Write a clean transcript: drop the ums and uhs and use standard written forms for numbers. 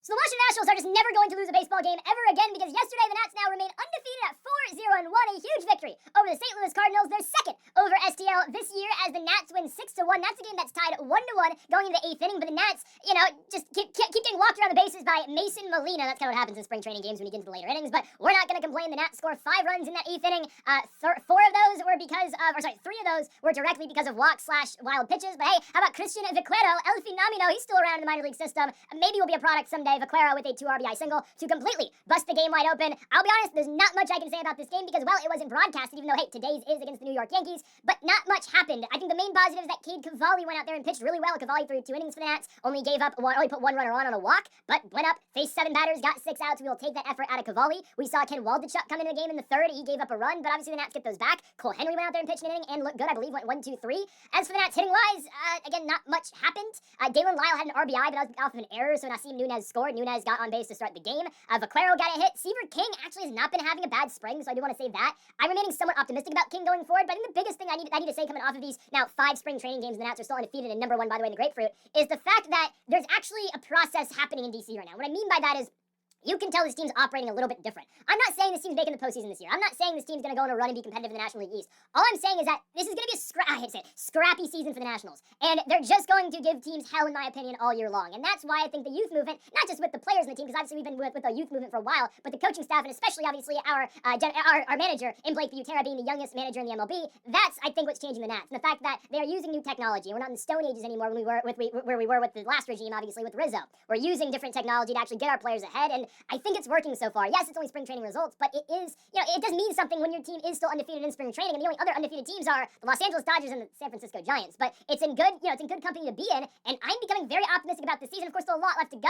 So the Washington Nationals are just never going to lose a baseball game ever again because yesterday the Nats now remain undefeated at 4-0-1, a huge victory over the St. Louis Cardinals, their second over STL this year as the Nats win 6-1. That's a game that's tied 1-1 going into the 8th inning, but the Nats, just keep getting walked around the bases by Mason Molina. That's kind of what happens in spring training games when you get into the later innings, but we're not going to complain. The Nats score 5 runs in that 8th inning. 3 of those were directly because of walks/wild pitches, but hey, how about Christian Vaquero, El Phenomeno? He's still around in the minor league system. Maybe will be a product someday. Vaquero with a 2 RBI single to completely bust the game wide open. I'll be honest, there's not much I can say about this game because, well, it wasn't broadcasted, even though, hey, today's is against the New York Yankees, but not much happened. I think the main positive is that Cade Cavalli went out there and pitched really well. Cavalli threw 2 innings for the Nats, only put 1 runner on a walk, but went up, faced 7 batters, got 6 outs. We will take that effort out of Cavalli. We saw Ken Waldichuk come into the game in the 3rd. He gave up a run, but obviously the Nats get those back. Cole Henry went out there and pitched an inning and looked good. I believe went 1, 2, 3. As for the Nats hitting-wise, again, not much happened. Dalen Lyle had an RBI, but that was off of an error, so Nasim Nunez scored. Nunez got on base to start the game. Vaquero got a hit. Seaver King actually has not been having a bad spring, so I do want to say that. I'm remaining somewhat optimistic about King going forward, but I think the biggest thing I need to say coming off of these now 5 spring training games, the Nats are still undefeated and #1, by the way, in the Grapefruit, is the fact that there's actually a process happening in DC right now. What I mean by that is you can tell this team's operating a little bit different. I'm not saying this team's making the postseason this year. I'm not saying this team's going to go on a run and be competitive in the National League East. All I'm saying is that this is going to be a scrappy season for the Nationals. And they're just going to give teams hell, in my opinion, all year long. And that's why I think the youth movement, not just with the players in the team, because obviously we've been with the youth movement for a while, but the coaching staff, and especially, obviously, our manager, in Blake Butera being the youngest manager in the MLB, that's, I think, what's changing the Nats. And the fact that they are using new technology. We're not in the Stone Ages anymore where we were with the last regime, obviously, with Rizzo. We're using different technology to actually get our players ahead, and I think it's working so far. Yes, it's only spring training results, but it is, it does mean something when your team is still undefeated in spring training, and the only other undefeated teams are the Los Angeles Dodgers and the San Francisco Giants. But it's in good, it's in good company to be in, and I'm becoming very optimistic about this season. Of course, still a lot left to go.